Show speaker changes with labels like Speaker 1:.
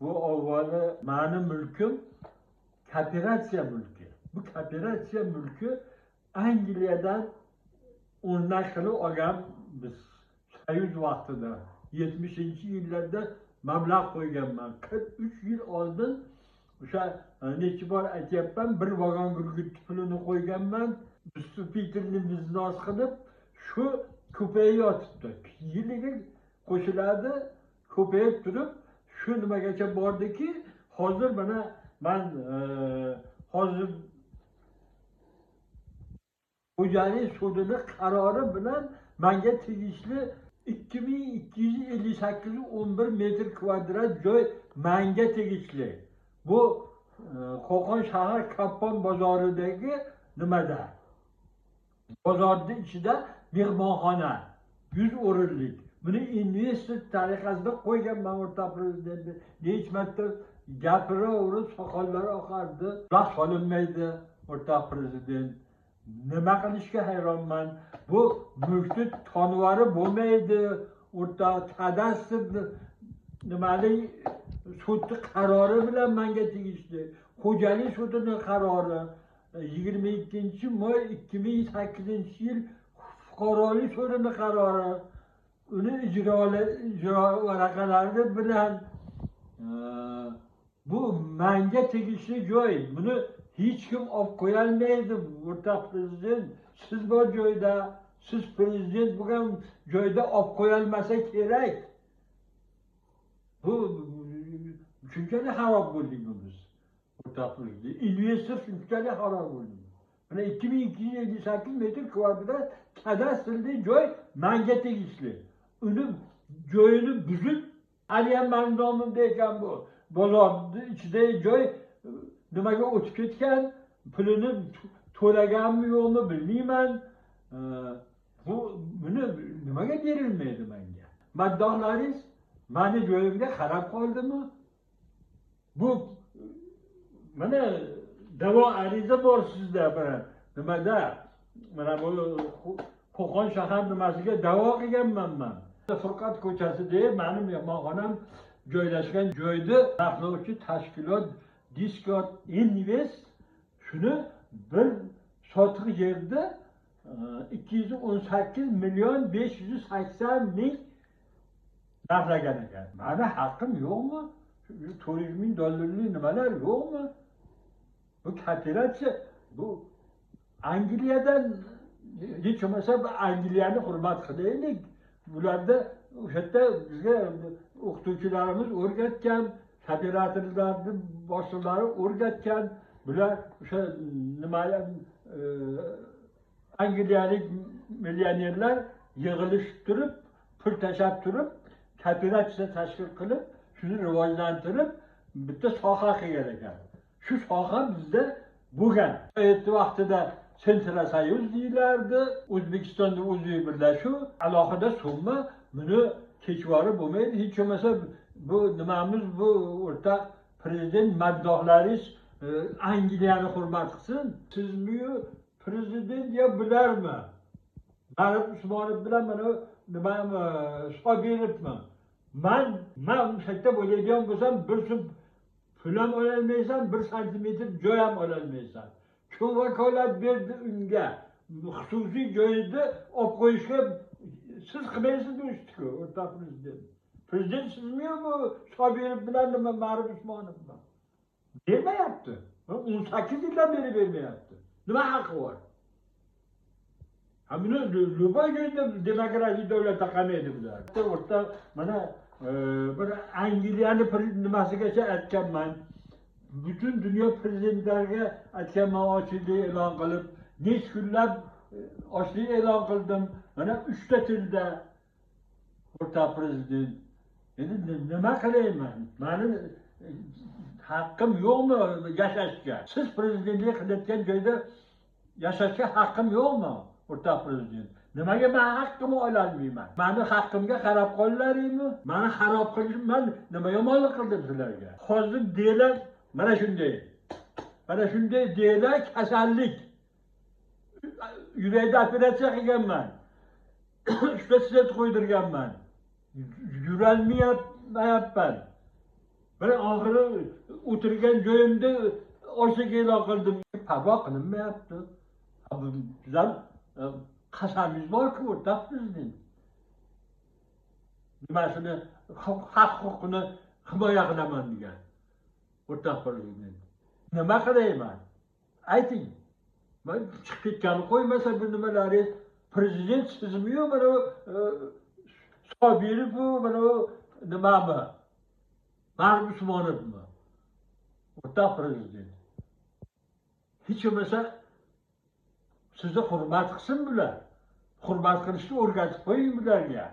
Speaker 1: bu avvali mani mulkim kooperatsiya mulki. Bu kooperatsiya mulki Angliyadan o'rnak qilib olgan biz Soyuz vaqtida 70-yillarda mablag' qo'yganman. 43 yil oldin o'sha necha bor aytyapman, bir vagon gurgut pulini qo'yganman. Vystupitelni biznes qilib shu ko'payib yotibdi. Yiliga qo'shiladi, ko'payib turib shu nimagacha bordiki, hozir mana men hozir xo'jalik sudini qarori bilan menga tegishli 2258 metr kvadrat joy menga tegishli. Bu Qo'qon shahar Kappon bozoridagi nimada? Bozorning ichida mehmonxona 100 o'rinlik. Buni investor tariqasida qo'yganman o'rta prezidentni. Necha marta gapiraverib soqollari oqardi. Quloq solinmaydi o'rta prezident. Nima qilishga hayronman. Bu mulkni tonvari bo'lmaydi. O'rta kadastr nimali sud qarori bilan menga tegishli. Xo'jalik sudining qarori 22-may 2008-yil fuqarolik sudining qarori. Uni ijro varaqalari bilan bu menga tegishli joy. Buni hech kim olib qo'ya olmaydi. O'rtoq prezident, siz bor joyda, siz prezident bo'lgan joyda olib qo'ya olmasa kerak. Bu shunchalik xarob bo'ldik biz. O'rtoq prezident, investor shunchalik xarob bo'ldi. Mana 2258 metr kvadrat kadastrli joy menga tegishli. Uni joyini buzib, haliyam meni nomimda ekan bu. Bozorning ichidagi joy nimaga o'tib ketgan, pulini to'laganmi yo'qmi bilmayman. Buni nimaga berilmaydi menga? Maddohlaringiz meni joyimga qarab qoldimi? Bu mana da'vo ariza bor sizda bilan. Nimada? Mana bu Qo'qon shahar nimasiga da'vo qilganman men. Furqat ko'chasida mening mehmonxonam joylashgan joyda saqlovchi tashkilot Discord Invest shuni bir sotiq yerda 218 milyon 580 ming narxlagan ekan. Meni haqqim yo'qmi? 400 ming dollarlik nimalar yo'qmi? Bu kooperatsiya, bu Angliyadan hech bo'lmasa Angliyani hurmat qilaylik. Bularda o'sha yerda bizga o'qituvchilarimiz o'rgatgan, kooperativlarni boshliqlari o'rgatgan. Bular o'sha nimalar angliyalik millionerlar yig'ilishib turib, pul tashab turib, kooperatsiya tashkil qilib, shuni rivojlantirib, bitta soha qilgan ekan. Shu soha bizda bo'lgan. Aytdi vaqtida Sentrasoyuz deyilardi, O'zbekistonda o'zi birlashuv, alohida summa, buni kechvorib bo'lmaydi. Hech bo'lmasa bu nimamiz, bu o'rtoq prezident maddohlaringiz Angliyani hurmat qilsin. Sizmi-yu prezident ya bularmi? Marif Usmonov bilan mana nima hisob beribman. Men o'sha yerda bo'ladigan bo'lsam, bir so'm pul ham ololmaysan, 1 santimetr joy ham ololmaysan. Kim vakolat berdi unga? Xususiy joyda olib qo'yishga siz qilmaysiz do'stku, o'rtoq prezident. Prezident sizmi bu Sobirov bilan nima Marif Usmonov bilan? Bermayapti. 18 yildan beri bermayapti. Nima haqqi bor? Buni Lubay joyda demokratik davlatda qamaydi bular. O'rta mana bir Angliyani nimasigacha aytganman. Butun dunyo prezidentlariga aytganman, ochlik e'lon qilib, necha kunlab ochlik e'lon qildim. Mana 3 ta tilda o'rtoq prezident. Endi nima qilayman? Meni haqqim yo'qmi yashashga? Siz prezidentlik qilayotgan joyda yashashga haqqim yo'qmi, o'rtoq prezident? Nimaga men haqqimni ola olmayman? Meni haqqimga qarab qollaringmi? Meni xarob qilishim, men nima yomonlik qildim sizlarga? Hozir deylar mana shunday. Mana shunday deylar, kasallik. Yurakda operatsiya qilganman. 3 ta stet qo'ydirganman. Yurolmayapman. Ben ahırı o'tirgan joyimda oshak e'lon qildim. Parvo qilinmayapti. Bizlar qasamimiz bor-ku, o'rtoq prezident. Nimasini, haq huquqini himoya qilaman degan. O'rtoq prezident. Nima qilayman? Ayting. Ben chiqib ketgani qo'ymasa bu nimalaringiz prezident sizmi-yu, mana Sobirov bu, mana nimami? Marhum Usmonovmi? O'rtoq prezident. Hech bo'lmasa sizni hurmat qilsin bular. Hurmat qilishni o'rgatib qo'ying bularga.